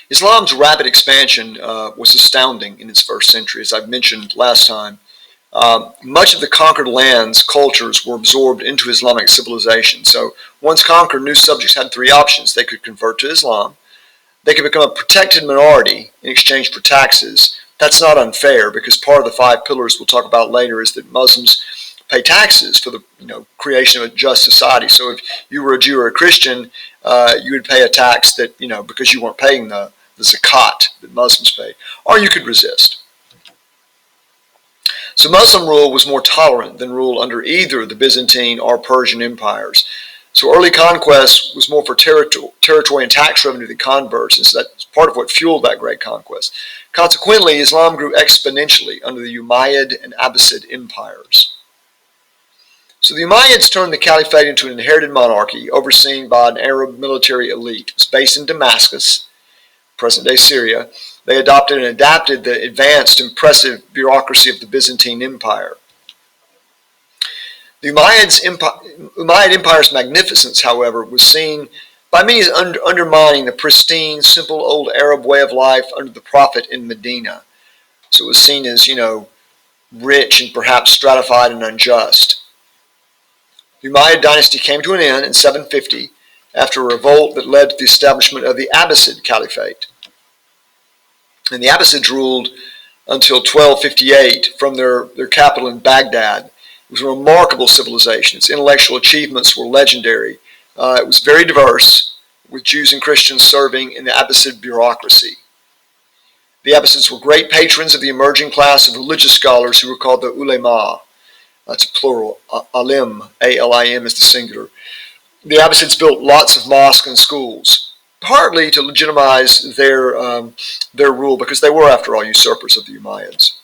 Islam's rapid expansion was astounding in its first century, as I've mentioned last time. Much of the conquered lands, cultures were absorbed into Islamic civilization. So once conquered, new subjects had three options. They could convert to Islam. They could become a protected minority in exchange for taxes. That's not unfair because part of the five pillars we'll talk about later is that Muslims pay taxes for the creation of a just society. So if you were a Jew or a Christian, you would pay a tax that, because you weren't paying the zakat that Muslims pay. Or you could resist. So Muslim rule was more tolerant than rule under either the Byzantine or Persian empires. So early conquest was more for territory and tax revenue than converts, and so that's part of what fueled that great conquest. Consequently, Islam grew exponentially under the Umayyad and Abbasid empires. So the Umayyads turned the caliphate into an inherited monarchy overseen by an Arab military elite. It was based in Damascus, present-day Syria. They adopted and adapted the advanced, impressive bureaucracy of the Byzantine Empire. The Umayyad Empire's magnificence, however, was seen by many as undermining the pristine, simple old Arab way of life under the Prophet in Medina. So it was seen as, rich and perhaps stratified and unjust. The Umayyad dynasty came to an end in 750 after a revolt that led to the establishment of the Abbasid Caliphate. And the Abbasids ruled until 1258 from their capital in Baghdad. It was a remarkable civilization. Its intellectual achievements were legendary. It was very diverse, with Jews and Christians serving in the Abbasid bureaucracy. The Abbasids were great patrons of the emerging class of religious scholars who were called the ulema. That's a plural. Alim, A-L-I-M is the singular. The Abbasids built lots of mosques and schools, partly to legitimize their rule, because they were, after all, usurpers of the Umayyads.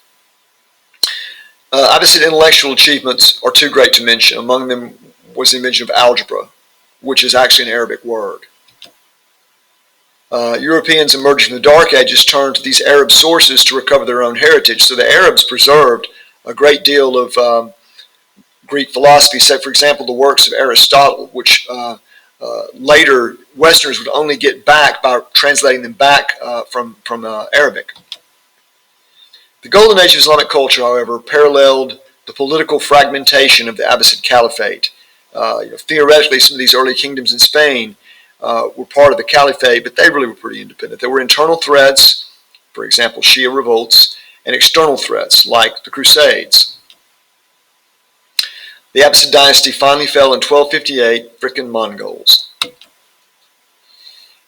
Abbasid intellectual achievements are too great to mention. Among them was the invention of algebra, which is actually an Arabic word. Europeans emerging from the Dark Ages turned to these Arab sources to recover their own heritage. So the Arabs preserved a great deal of Greek philosophy, say, for example, the works of Aristotle, which later Westerners would only get back by translating them back from Arabic. The Golden Age of Islamic culture, however, paralleled the political fragmentation of the Abbasid Caliphate. Theoretically, some of these early kingdoms in Spain were part of the Caliphate, but they really were pretty independent. There were internal threats, for example, Shia revolts, and external threats, like the Crusades. The Abbasid dynasty finally fell in 1258, frickin' Mongols.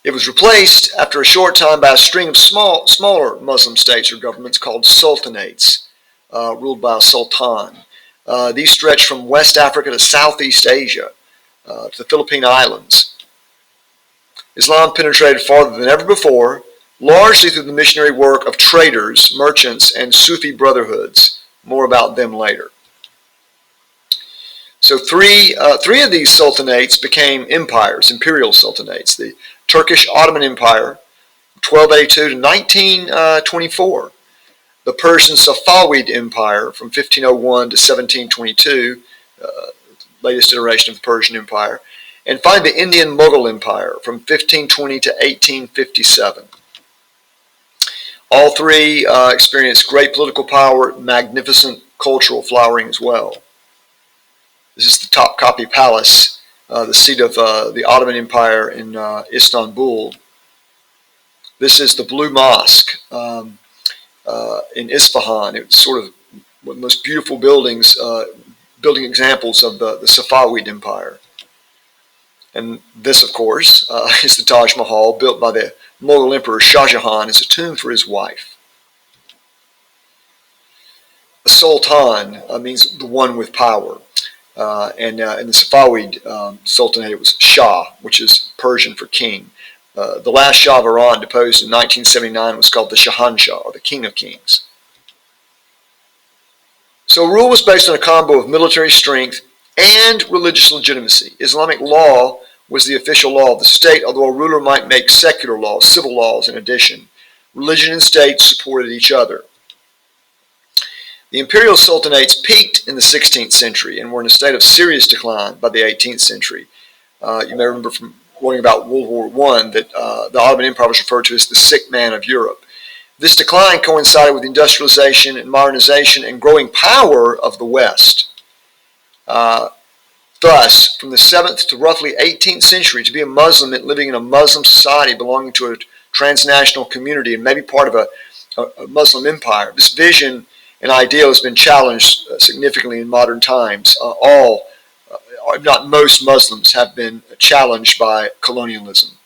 It was replaced after a short time by a string of smaller Muslim states or governments called sultanates, ruled by a sultan. These stretched from West Africa to Southeast Asia, to the Philippine Islands. Islam penetrated farther than ever before, largely through the missionary work of traders, merchants, and Sufi brotherhoods. More about them later. So three of these sultanates became empires, imperial sultanates. The Turkish Ottoman Empire, 1282 to 1924. The Persian Safavid Empire from 1501 to 1722, latest iteration of the Persian Empire. And finally, the Indian Mughal Empire from 1520 to 1857. All three experienced great political power, magnificent cultural flowering as well. This is the Topkapi Palace, the seat of the Ottoman Empire in Istanbul. This is the Blue Mosque in Isfahan. It's sort of one of the most beautiful building examples of the Safavid Empire. And this, of course, is the Taj Mahal, built by the Mughal Emperor Shah Jahan as a tomb for his wife. A sultan means the one with power. And in the Safavid Sultanate, it was Shah, which is Persian for king. The last Shah of Iran, deposed in 1979, was called the Shahanshah, or the King of Kings. So rule was based on a combo of military strength and religious legitimacy. Islamic law was the official law of the state, although a ruler might make secular laws, civil laws in addition. Religion and state supported each other. The Imperial Sultanates peaked in the 16th century and were in a state of serious decline by the 18th century. You may remember from warning about World War I, that the Ottoman Empire was referred to as the sick man of Europe. This decline coincided with industrialization and modernization and growing power of the West. Thus, from the 7th to roughly 18th century, to be a Muslim meant living in a Muslim society belonging to a transnational community and maybe part of a Muslim empire. This vision and ideal has been challenged significantly in modern times. If not most Muslims, have been challenged by colonialism.